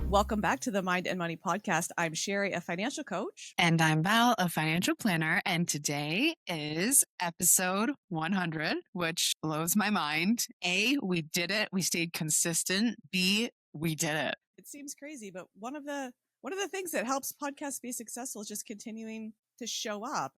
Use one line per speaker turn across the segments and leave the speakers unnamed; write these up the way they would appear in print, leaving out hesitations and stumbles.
Welcome back to the Mind and Money podcast. I'm Sherry, a financial coach.
And I'm Val, a financial planner. And today is episode 100, which blows my mind. A, we did it. We stayed consistent. B, we did it.
It seems crazy, but one of the things that helps podcasts be successful is just continuing to show up.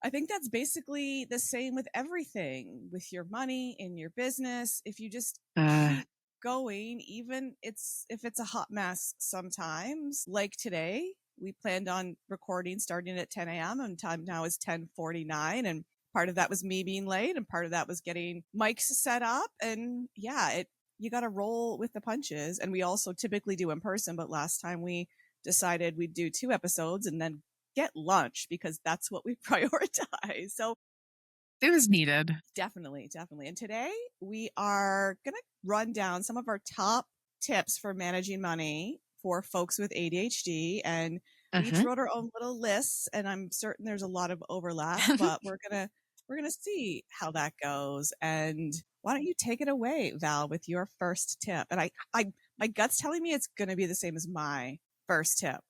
I think that's basically the same with everything, with your money, in your business. If you just keep going, even if it's a hot mess sometimes, like today, we planned on recording starting at 10 a.m. and time now is 10:49. And part of that was me being late and part of that was getting mics set up. And yeah, you got to roll with the punches. And we also typically do in person, but last time we decided we'd do 2 episodes and then get lunch because that's what we prioritize. So
it was needed.
Definitely. And today we are going to run down some of our top tips for managing money for folks with ADHD. And we each wrote our own little lists, and I'm certain there's a lot of overlap, but we're going to see how that goes. And why don't you take it away, Val, with your first tip? And my gut's telling me it's going to be the same as my first tip.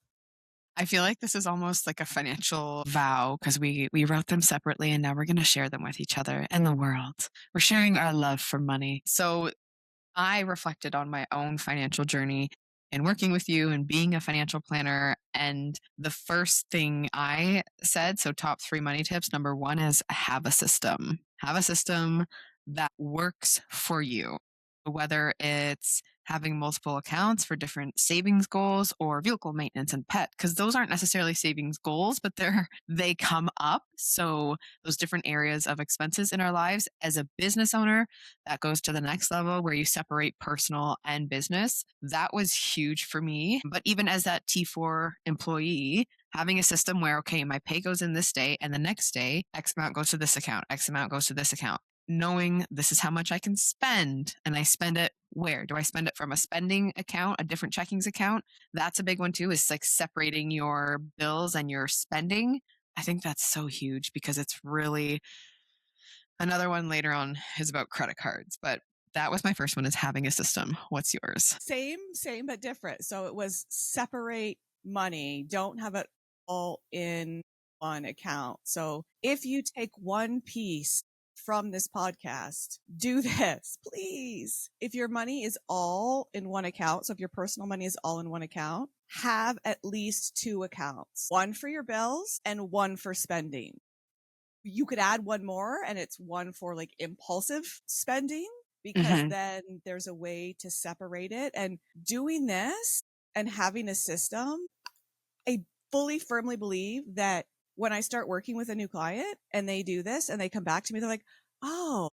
I feel like this is almost like a financial vow because we wrote them separately and now we're going to share them with each other and the world. We're sharing our love for money. So I reflected on my own financial journey and working with you and being a financial planner. And the first thing I said, so top 3 money tips. Number 1 is have a system. Have a system that works for you. Whether it's having multiple accounts for different savings goals or vehicle maintenance and pet, because those aren't necessarily savings goals, but they come up. So those different areas of expenses in our lives as a business owner, that goes to the next level where you separate personal and business. That was huge for me. But even as that T4 employee, having a system where, okay, my pay goes in this day and the next day, X amount goes to this account, X amount goes to this account. Knowing this is how much I can spend, and I spend it where? Do I spend it from a spending account, a different checkings account? That's a big one too, is like separating your bills and your spending. I think that's so huge because it's really, another one later on is about credit cards, but that was my first one, is having a system. What's yours?
Same, but different. So it was separate money. Don't have it all in one account. So if you take one piece from this podcast, do this, please. If your money is all in one account, so if your personal money is all in one account, have at least 2 accounts, one for your bills and one for spending. You could add one more, and it's one for like impulsive spending, because then there's a way to separate it. And doing this and having a system, I firmly believe that when I start working with a new client and they do this and they come back to me, they're like, oh,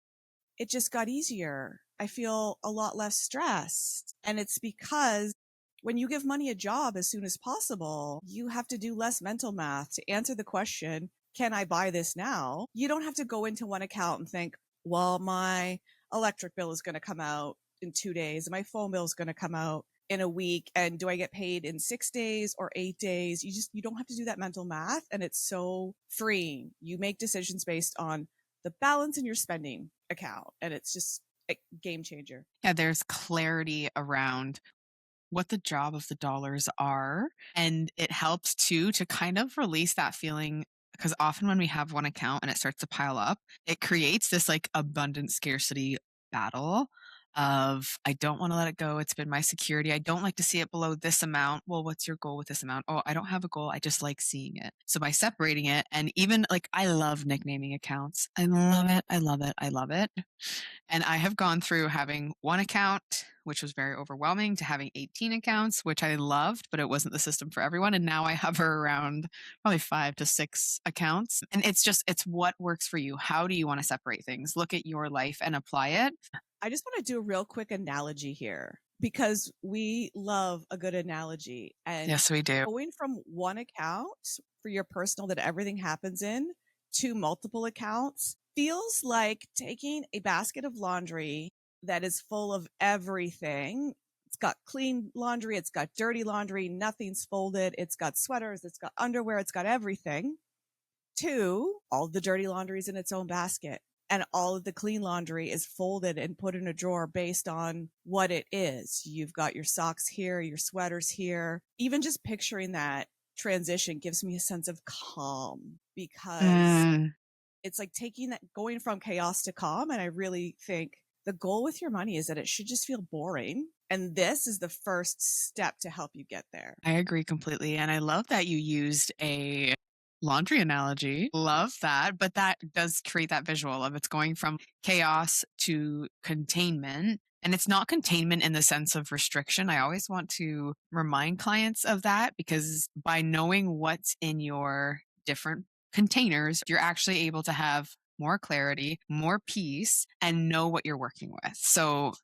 it just got easier. I feel a lot less stressed. And it's because when you give money a job as soon as possible, you have to do less mental math to answer the question, can I buy this now? You don't have to go into one account and think, well, my electric bill is going to come out in 2 days and my phone bill is going to come out in a week. And do I get paid in 6 days or 8 days? You don't have to do that mental math. And it's so freeing. You make decisions based on the balance in your spending account. And it's just a game changer.
Yeah, there's clarity around what the job of the dollars are. And it helps too to kind of release that feeling, because often when we have one account and it starts to pile up, it creates this like abundant scarcity battle of, I don't want to let it go. It's been my security. I don't like to see it below this amount. Well, what's your goal with this amount? Oh, I don't have a goal. I just like seeing it. So by separating it, and even like, I love nicknaming accounts. I love it. I love it. I love it. And I have gone through having one account, which was very overwhelming, to having 18 accounts, which I loved, but it wasn't the system for everyone. And now I hover around probably 5 to 6 accounts. And it's what works for you. How do you want to separate things? Look at your life and apply it.
I just want to do a real quick analogy here, because we love a good analogy. And
yes, we do.
Going from one account for your personal that everything happens in to multiple accounts feels like taking a basket of laundry that is full of everything. It's got clean laundry. It's got dirty laundry. Nothing's folded. It's got sweaters. It's got underwear. It's got everything. To all the dirty laundry is in its own basket. and all of the clean laundry is folded and put in a drawer based on what it is. You've got your socks here, your sweaters here. Even just picturing that transition gives me a sense of calm, because it's like going from chaos to calm. And I really think the goal with your money is that it should just feel boring. And this is the first step to help you get there.
I agree completely. And I love that you used a laundry analogy. Love that. But that does create that visual of it's going from chaos to containment. And it's not containment in the sense of restriction. I always want to remind clients of that, because by knowing what's in your different containers, you're actually able to have more clarity, more peace, and know what you're working with. So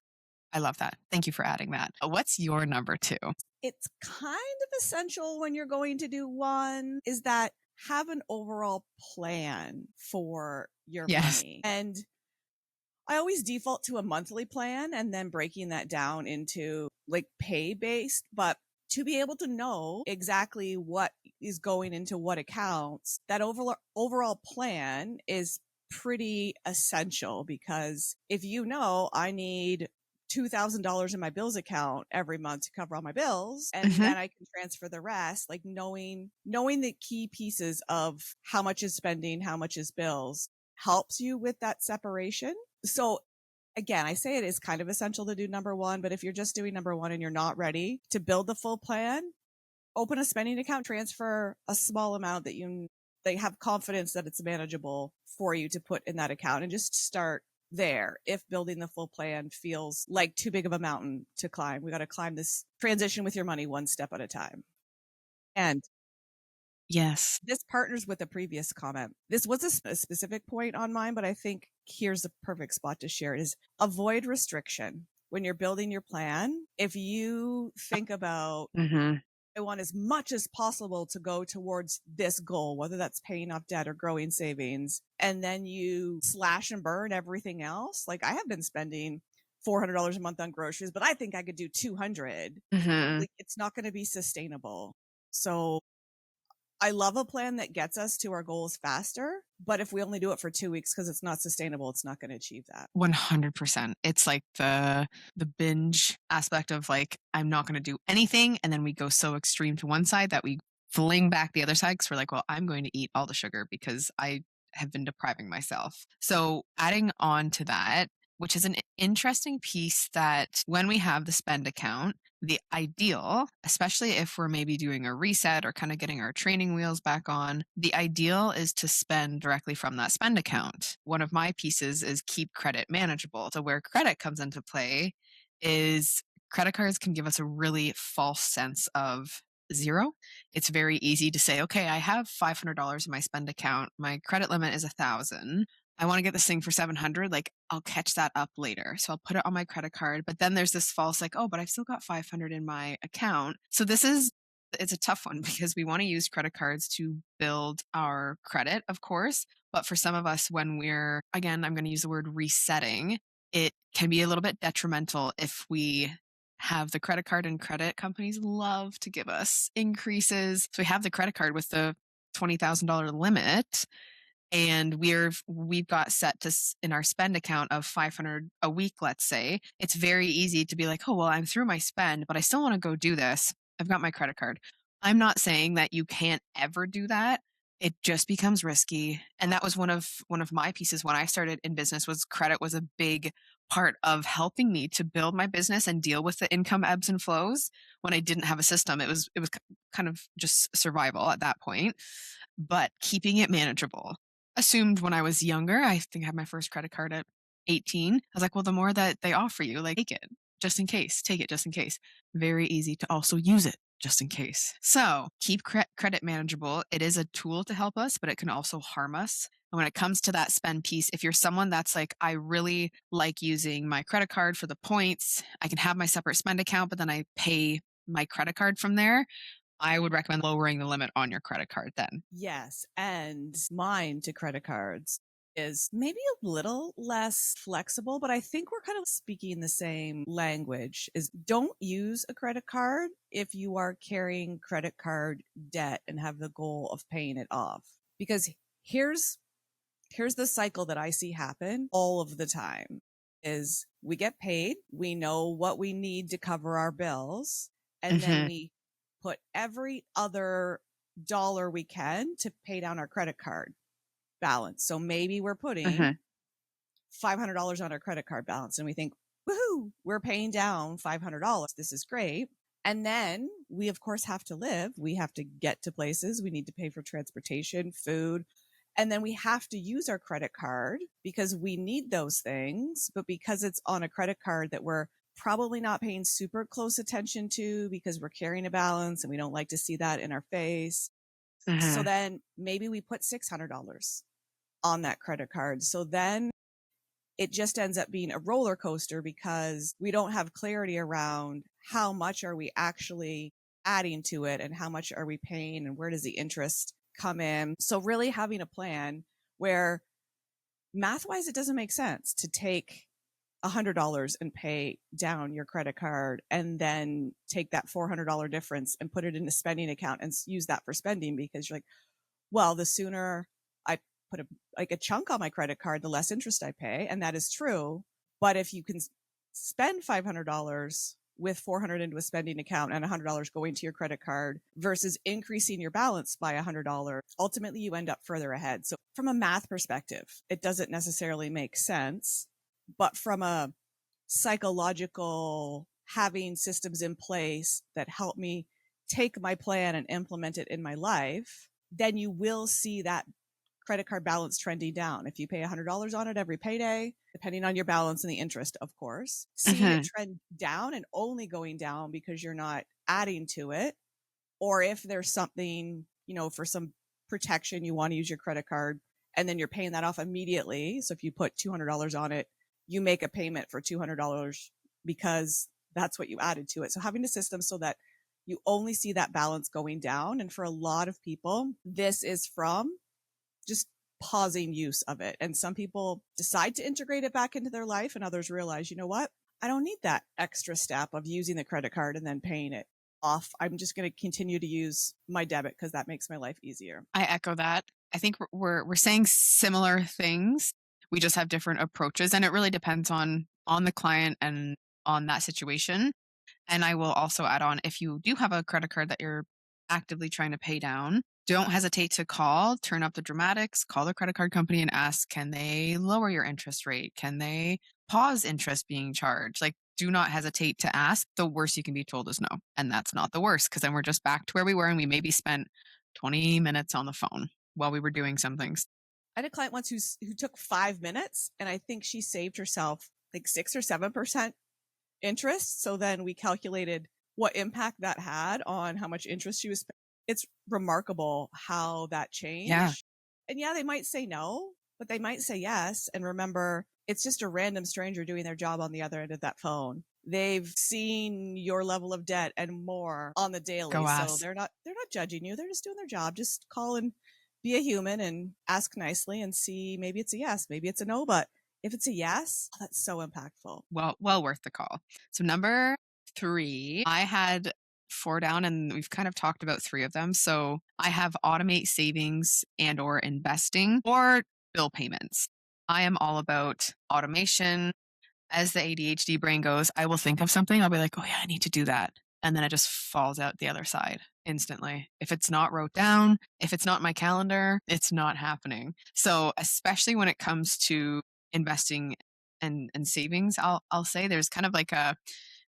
I love that. Thank you for adding that. What's your number two?
It's kind of essential when you're going to do one, is that have an overall plan for your money. And I always default to a monthly plan and then breaking that down into like pay based, but to be able to know exactly what is going into what accounts, that overall plan is pretty essential, because if you know I need $2,000 in my bills account every month to cover all my bills, and then I can transfer the rest, like knowing the key pieces of how much is spending, how much is bills, helps you with that separation. So again, I say it is kind of essential to do number one, but if you're just doing number one and you're not ready to build the full plan, open a spending account, transfer a small amount that they have confidence that it's manageable for you to put in that account, and just start there. If building the full plan feels like too big of a mountain to climb, we got to climb this transition with your money one step at a time. And
yes,
this partners with a previous comment. This was a specific point on mine, but I think here's a perfect spot to share it, is avoid restriction. When you're building your plan, if you think about, I want as much as possible to go towards this goal, whether that's paying off debt or growing savings, and then you slash and burn everything else. Like I have been spending $400 a month on groceries, but I think I could do 200. Like it's not going to be sustainable. So I love a plan that gets us to our goals faster, but if we only do it for 2 weeks because it's not sustainable, it's not going to achieve that.
100%. It's like the binge aspect of like, I'm not going to do anything. And then we go so extreme to one side that we fling back the other side, because we're like, well, I'm going to eat all the sugar because I have been depriving myself. So adding on to that, which is an interesting piece, that when we have the spend account, the ideal, especially if we're maybe doing a reset or kind of getting our training wheels back on, the ideal is to spend directly from that spend account. One of my pieces is keep credit manageable. So where credit comes into play is credit cards can give us a really false sense of zero. It's very easy to say, okay, I have $500 in my spend account. My credit limit is $1,000. I want to get this thing for 700. Like I'll catch that up later. So I'll put it on my credit card. But then there's this false like, oh, but I've still got 500 in my account. So it's a tough one, because we want to use credit cards to build our credit, of course. But for some of us, when we're, again, I'm going to use the word resetting, it can be a little bit detrimental if we have the credit card, and credit companies love to give us increases. So we have the credit card with the $20,000 limit, and we've got set to in our spend account of 500 a week, let's say. It's very easy to be like, oh, well, I'm through my spend, but I still want to go do this. I've got my credit card. I'm not saying that you can't ever do that. It just becomes risky. And that was one of my pieces when I started in business. Was credit was a big part of helping me to build my business and deal with the income ebbs and flows. When I didn't have a system, it was kind of just survival at that point, but keeping it manageable. Assumed when I was younger, I think I had my first credit card at 18. I was like, well, the more that they offer you, like, take it just in case, take it just in case. Very easy to also use it just in case. So keep credit manageable. It is a tool to help us, but it can also harm us. And when it comes to that spend piece, if you're someone that's like, I really like using my credit card for the points, I can have my separate spend account, but then I pay my credit card from there, I would recommend lowering the limit on your credit card then.
Yes. And mine to credit cards is maybe a little less flexible, but I think we're kind of speaking the same language, is don't use a credit card if you are carrying credit card debt and have the goal of paying it off. Because here's Here's the cycle that I see happen all of the time is we get paid, we know what we need to cover our bills, and then we put every other dollar we can to pay down our credit card balance. So maybe we're putting $500 on our credit card balance and we think, woohoo, we're paying down $500. This is great. And then we, of course, have to live. We have to get to places. We need to pay for transportation, food. And then we have to use our credit card because we need those things. But because it's on a credit card that we're probably not paying super close attention to because we're carrying a balance and we don't like to see that in our face. So then maybe we put $600 on that credit card. So then it just ends up being a roller coaster because we don't have clarity around how much are we actually adding to it and how much are we paying and where does the interest come in. So really having a plan where math wise, it doesn't make sense to take $100 and pay down your credit card and then take that $400 difference and put it in a spending account and use that for spending because you're like, well, the sooner I put a chunk on my credit card, the less interest I pay. And that is true. But if you can spend $500 with $400 into a spending account and $100 going to your credit card versus increasing your balance by $100, ultimately you end up further ahead. So from a math perspective, it doesn't necessarily make sense. But from a psychological having systems in place that help me take my plan and implement it in my life, then you will see that credit card balance trending down. If you pay $100 on it every payday, depending on your balance and the interest, of course, seeing it trend down and only going down because you're not adding to it. Or if there's something, for some protection, you want to use your credit card and then you're paying that off immediately. So if you put $200 on it, you make a payment for $200 because that's what you added to it. So having a system so that you only see that balance going down. And for a lot of people, this is from just pausing use of it. And some people decide to integrate it back into their life and others realize, you know what? I don't need that extra step of using the credit card and then paying it off. I'm just going to continue to use my debit because that makes my life easier.
I echo that. I think we're saying similar things. We just have different approaches and it really depends on the client and on that situation. And I will also add on, if you do have a credit card that you're actively trying to pay down, don't hesitate to turn up the dramatics, call the credit card company and ask, can they lower your interest rate? Can they pause interest being charged? Like, do not hesitate to ask. The worst you can be told is no. And that's not the worst because then we're just back to where we were and we maybe spent 20 minutes on the phone while we were doing some things.
I had a client once who took 5 minutes and I think she saved herself like 6 or 7% interest. So then we calculated what impact that had on how much interest she was spending. It's remarkable how that changed.
Yeah.
And yeah, they might say no, but they might say yes. And remember, it's just a random stranger doing their job on the other end of that phone. They've seen your level of debt and more on the daily. So they're not judging you. They're just doing their job. Just call and be a human and ask nicely and see, maybe it's a yes, maybe it's a no, but if it's a yes, that's so impactful.
Well worth the call. So number 3, I had 4 down and we've kind of talked about 3 of them. So I have automate savings and or investing or bill payments. I am all about automation. As the ADHD brain goes, I will think of something. I'll be like, oh yeah, I need to do that. And then it just falls out the other side instantly. If it's not wrote down, if it's not in my calendar, it's not happening. So especially when it comes to investing and savings, I'll say there's kind of like a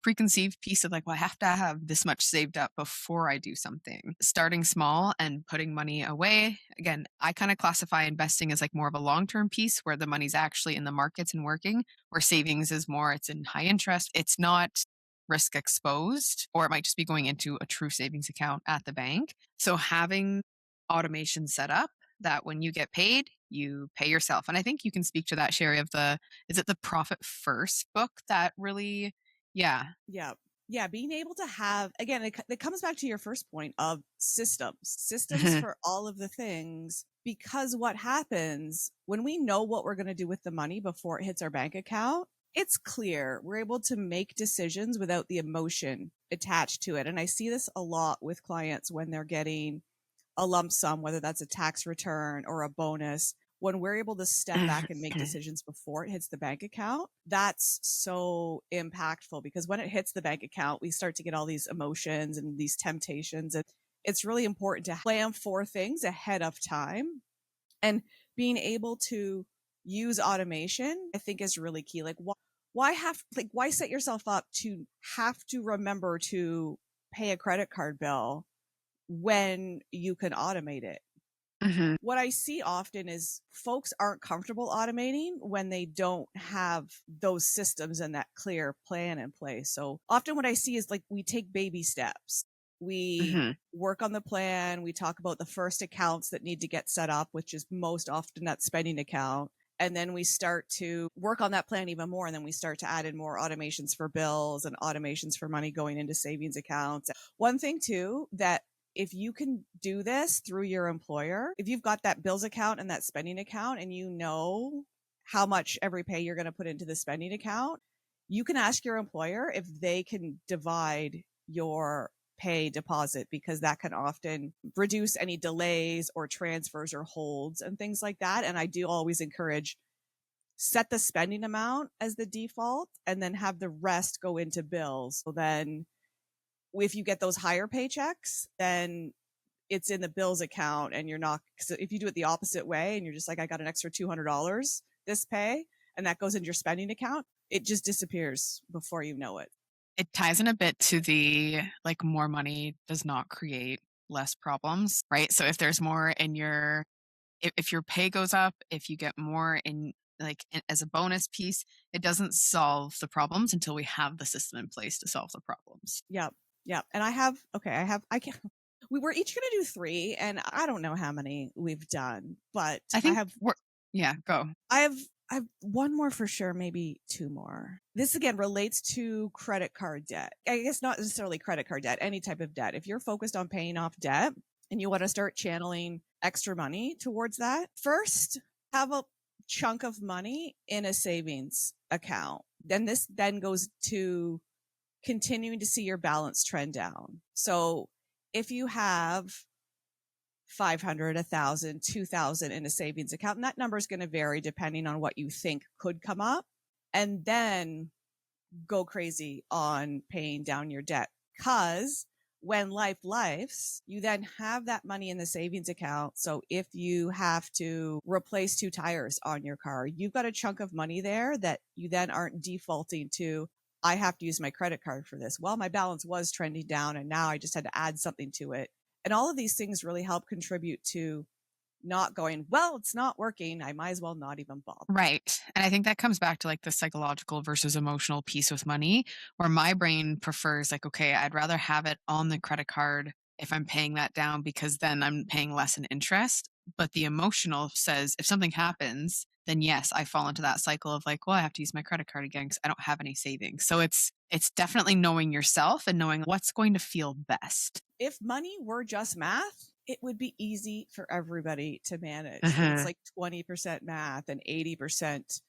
preconceived piece of like, well, I have to have this much saved up before I do something. Starting small and putting money away. Again, I kind of classify investing as like more of a long-term piece where the money's actually in the markets and working, where savings is more, it's in high interest. It's not risk exposed, or it might just be going into a true savings account at the bank. So having automation set up that when you get paid, you pay yourself. And I think you can speak to that, Sherry, of is it the Profit First book that really, yeah.
Being able to have, again, it comes back to your first point of systems for all of the things, because what happens when we know what we're going to do with the money before it hits our bank account, it's clear. We're able to make decisions without the emotion attached to it. And I see this a lot with clients when they're getting a lump sum, whether that's a tax return or a bonus, when we're able to step back and make decisions before it hits the bank account, that's so impactful, because when it hits the bank account, we start to get all these emotions and these temptations. And it's really important to plan for things ahead of time. And being able to use automation, I think, is really key. Like, why set yourself up to have to remember to pay a credit card bill when you can automate it?
Mm-hmm.
What I see often is folks aren't comfortable automating when they don't have those systems and that clear plan in place. So often what I see is, like, we take baby steps. We
Mm-hmm.
work on the plan. We talk about the first accounts that need to get set up, which is most often that spending account. And then we start to work on that plan even more. And then we start to add in more automations for bills and automations for money going into savings accounts. One thing too, that if you can do this through your employer, if you've got that bills account and that spending account, and you know how much every pay you're going to put into the spending account, you can ask your employer if they can divide your pay deposit, because that can often reduce any delays or transfers or holds and things like that. And I do always encourage, set the spending amount as the default and then have the rest go into bills. So then if you get those higher paychecks, then it's in the bills account, and you're not, because if you do it the opposite way and you're just like, I got an extra $200 this pay, and that goes into your spending account, it just disappears before you know it.
It ties in a bit to the, like, more money does not create less problems, right? So if there's more in your, if your pay goes up, if you get more in, like, as a bonus piece, it doesn't solve the problems until we have the system in place to solve the problems.
Yep. Yep. And I can, we were each going to do 3, and I don't know how many we've done, but
I think yeah, go.
I have one more for sure, maybe 2 more. This again relates to credit card debt. I guess not necessarily credit card debt, any type of debt. If you're focused on paying off debt and you want to start channeling extra money towards that, first have a chunk of money in a savings account. Then this then goes to continuing to see your balance trend down. So if you have 500, 1,000, 2,000 in a savings account, and that number is going to vary depending on what you think could come up, and then go crazy on paying down your debt. Because when lifes, you then have that money in the savings account. So if you have to replace 2 tires on your car, you've got a chunk of money there that you then aren't defaulting to, I have to use my credit card for this. Well, my balance was trending down, and now I just had to add something to it. And all of these things really help contribute to not going, well, it's not working, I might as well not even bother.
Right. And I think that comes back to, like, the psychological versus emotional piece with money, where my brain prefers, like, okay, I'd rather have it on the credit card if I'm paying that down, because then I'm paying less in interest. But the emotional says, if something happens, then yes, I fall into that cycle of, like, well, I have to use my credit card again because I don't have any savings. So it's definitely knowing yourself and knowing what's going to feel best.
If money were just math, it would be easy for everybody to manage.
Uh-huh.
It's like 20% math and 80%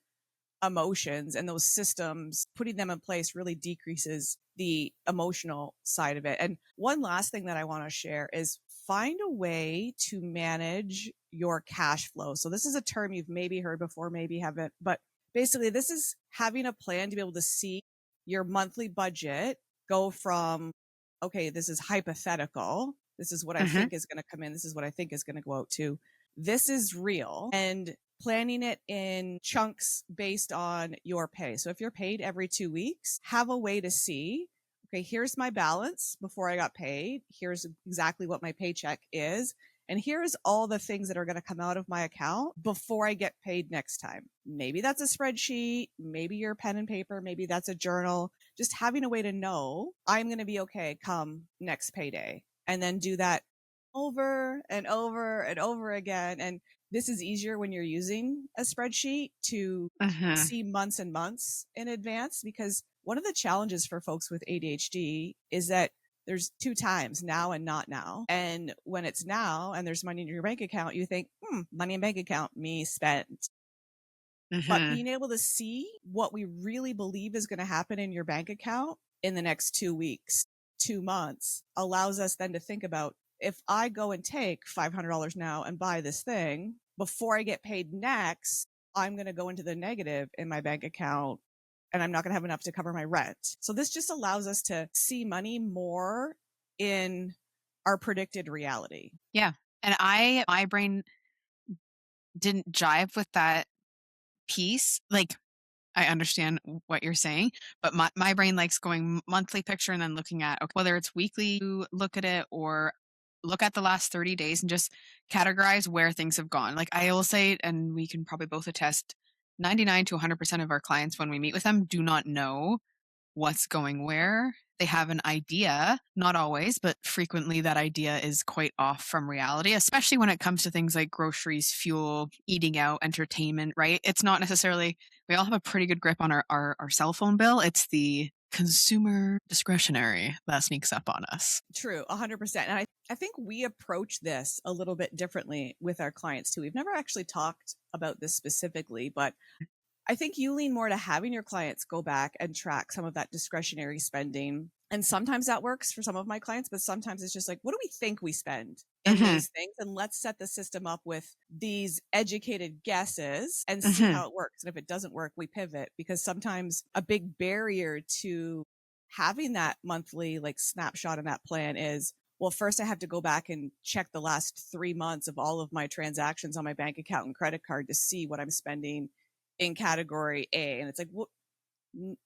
emotions, and those systems, putting them in place really decreases the emotional side of it. And one last thing that I want to share is find a way to manage your cash flow. So this is a term you've maybe heard before, maybe haven't, but basically this is having a plan to be able to see your monthly budget go from, okay, this is hypothetical, this is what I think is going to come in, this is what I think is going to go out, to this is real, and planning it in chunks based on your pay. So if you're paid every 2 weeks, have a way to see, okay, here's my balance before I got paid, here's exactly what my paycheck is, and here's all the things that are going to come out of my account before I get paid next time. Maybe that's a spreadsheet, maybe your pen and paper, maybe that's a journal. Just having a way to know I'm going to be okay come next payday, and then do that over and over and over again. And this is easier when you're using a spreadsheet to see months and months in advance, because one of the challenges for folks with ADHD is that there's 2 times, now and not now. And when it's now and there's money in your bank account, you think, money in bank account, me spent. But being able to see what we really believe is going to happen in your bank account in the next 2 weeks, 2 months, allows us then to think about, if I go and take $500 now and buy this thing, before I get paid next, I'm going to go into the negative in my bank account and I'm not going to have enough to cover my rent. So this just allows us to see money more in our predicted reality.
Yeah. And my brain didn't jive with that piece. Like, I understand what you're saying, but my brain likes going monthly picture and then looking at, okay, whether it's weekly, you look at it or look at the last 30 days and just categorize where things have gone. Like I will say, and we can probably both attest, 99 to 100% of our clients, when we meet with them, do not know what's going where. They have an idea, not always, but frequently that idea is quite off from reality, especially when it comes to things like groceries, fuel, eating out, entertainment, right? It's not necessarily, we all have a pretty good grip on our cell phone bill. It's the consumer discretionary that sneaks up on us.
True, 100%. And I think we approach this a little bit differently with our clients too. We've never actually talked about this specifically, but I think you lean more to having your clients go back and track some of that discretionary spending. And sometimes that works for some of my clients, but sometimes it's just like, what do we think we spend in these things? And let's set the system up with these educated guesses and see how it works. And if it doesn't work, we pivot, because sometimes a big barrier to having that monthly like snapshot in that plan is, well, first I have to go back and check the last 3 months of all of my transactions on my bank account and credit card to see what I'm spending in category A. And it's like, well,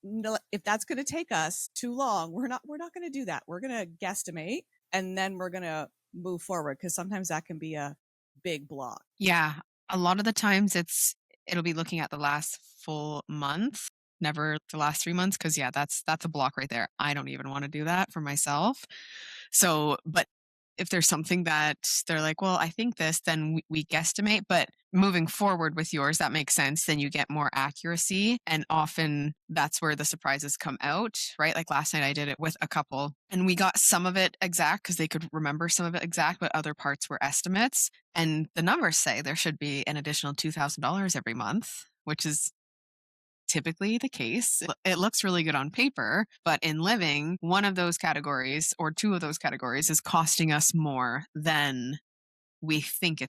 no, if that's going to take us too long, we're not going to do that. We're going to guesstimate and then we're going to move forward, because sometimes that can be a big block.
Yeah. A lot of the times it'll be looking at the last full month, never the last 3 months. Cause yeah, that's a block right there. I don't even want to do that for myself. So, but if there's something that they're like, well, I think this, then we guesstimate. But moving forward with yours, that makes sense. Then you get more accuracy. And often that's where the surprises come out, right? Like last night I did it with a couple and we got some of it exact because they could remember some of it exact, but other parts were estimates. And the numbers say there should be an additional $2,000 every month, which is typically the case. It looks really good on paper, but in living, one of those categories or two of those categories is costing us more than we think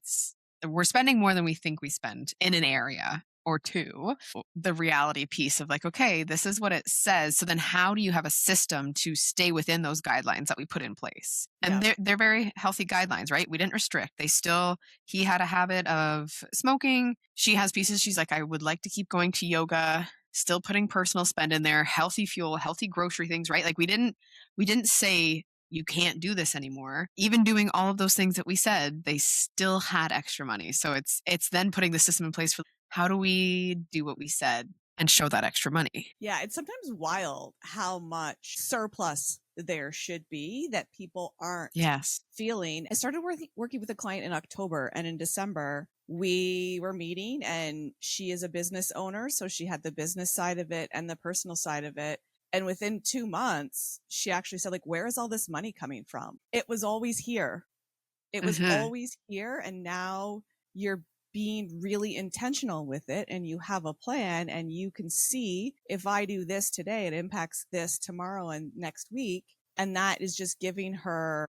we're spending more than we think we spend in an area or two. The reality piece of like, okay, this is what it says. So then how do you have a system to stay within those guidelines that we put in place? And they're very healthy guidelines, right? We didn't restrict. He had a habit of smoking. She has pieces. She's like, I would like to keep going to yoga, still putting personal spend in there, healthy fuel, healthy grocery things, right? Like we didn't say you can't do this anymore. Even doing all of those things that we said, they still had extra money. So it's then putting the system in place for how do we do what we said and show that extra money?
Yeah, it's sometimes wild how much surplus there should be that people aren't feeling. I started working with a client in October, and in December we were meeting, and she is a business owner. So she had the business side of it and the personal side of it. And within 2 months, she actually said, like, where is all this money coming from? It was always here. It was always here. And now you're being really intentional with it, and you have a plan, and you can see, if I do this today, it impacts this tomorrow and next week. And that is just giving her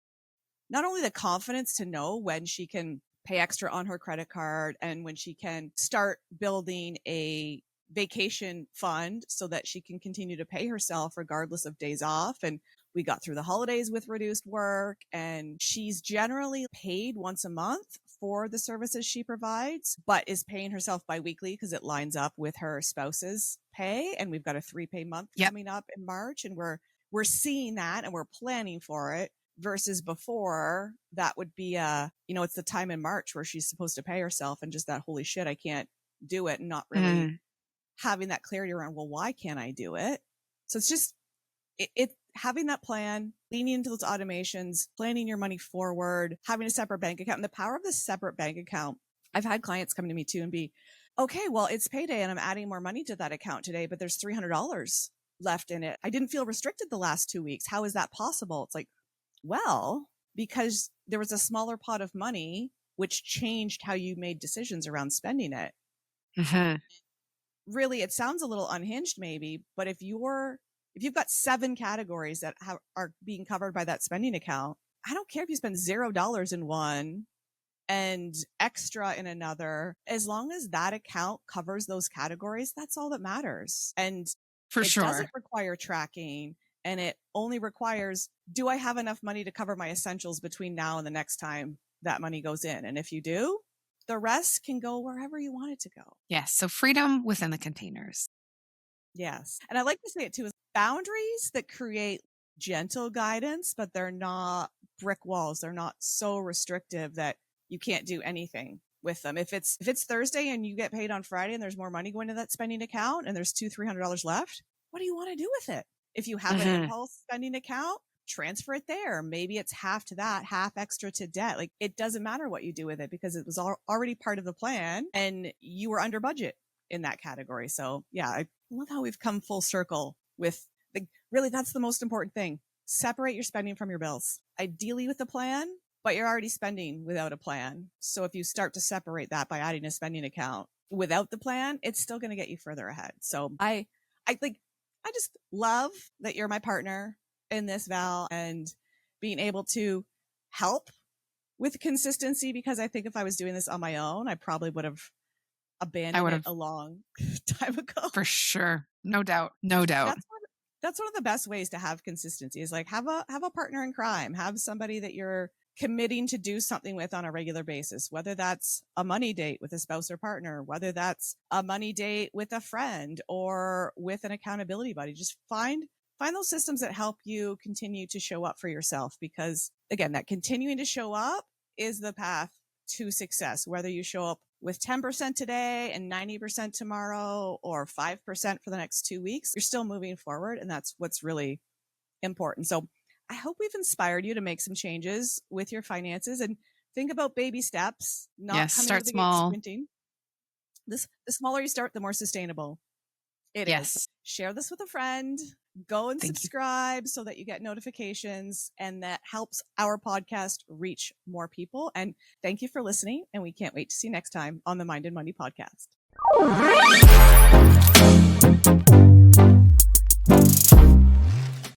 not only the confidence to know when she can pay extra on her credit card and when she can start building a vacation fund so that she can continue to pay herself regardless of days off. And we got through the holidays with reduced work, and she's generally paid once a month for the services she provides, but is paying herself biweekly because it lines up with her spouse's pay. And we've got a 3-pay month coming up in March, and we're seeing that and we're planning for it. Versus before, that would be it's the time in March where she's supposed to pay herself, and just that, holy shit, I can't do it, and not really having that clarity around, well, why can't I do it? So it's just it having that plan, leaning into those automations, planning your money forward, having a separate bank account. And the power of the separate bank account, I've had clients come to me too and be, okay, well, it's payday and I'm adding more money to that account today, but there's $300 left in it. I didn't feel restricted the last 2 weeks. How is that possible? It's like, well, because there was a smaller pot of money, which changed how you made decisions around spending it. Really, it sounds a little unhinged maybe, but if you've got 7 categories that are being covered by that spending account, I don't care if you spend $0 in one and extra in another, as long as that account covers those categories, that's all that matters. And
For
it
sure.
doesn't require tracking, and it only requires, do I have enough money to cover my essentials between now and the next time that money goes in? And if you do, the rest can go wherever you want it to go.
Yes. So freedom within the containers.
Yes. And I like to say it too, is boundaries that create gentle guidance, but they're not brick walls. They're not so restrictive that you can't do anything with them. If it's Thursday and you get paid on Friday and there's more money going to that spending account and there's $200-$300 left, what do you want to do with it? If you have an impulse spending account, transfer it there. Maybe it's half to that, half extra to debt. Like, it doesn't matter what you do with it because it was already part of the plan and you were under budget in that category. So yeah, I love how we've come full circle with really, that's the most important thing. Separate your spending from your bills, ideally with a plan, but you're already spending without a plan. So if you start to separate that by adding a spending account without the plan, it's still going to get you further ahead. So I just love that you're my partner in this, Val, and being able to help with consistency, because I think if I was doing this on my own, I probably would have abandoned it a long time ago.
For sure. No doubt.
That's one of the best ways to have consistency, is like have a partner in crime, have somebody that you're committing to do something with on a regular basis, whether that's a money date with a spouse or partner, whether that's a money date with a friend or with an accountability buddy. Just find those systems that help you continue to show up for yourself, because again, that continuing to show up is the path to success, whether you show up with 10% today and 90% tomorrow or 5% for the next 2 weeks, you're still moving forward. And that's what's really important. So I hope we've inspired you to make some changes with your finances and think about baby steps, not coming
start
out of the
small.
gate sprinting. The smaller you start, the more sustainable it is. Share this with a friend. Go and subscribe so that you get notifications, and that helps our podcast reach more people. And thank you for listening. And we can't wait to see you next time on the Mind and Money podcast.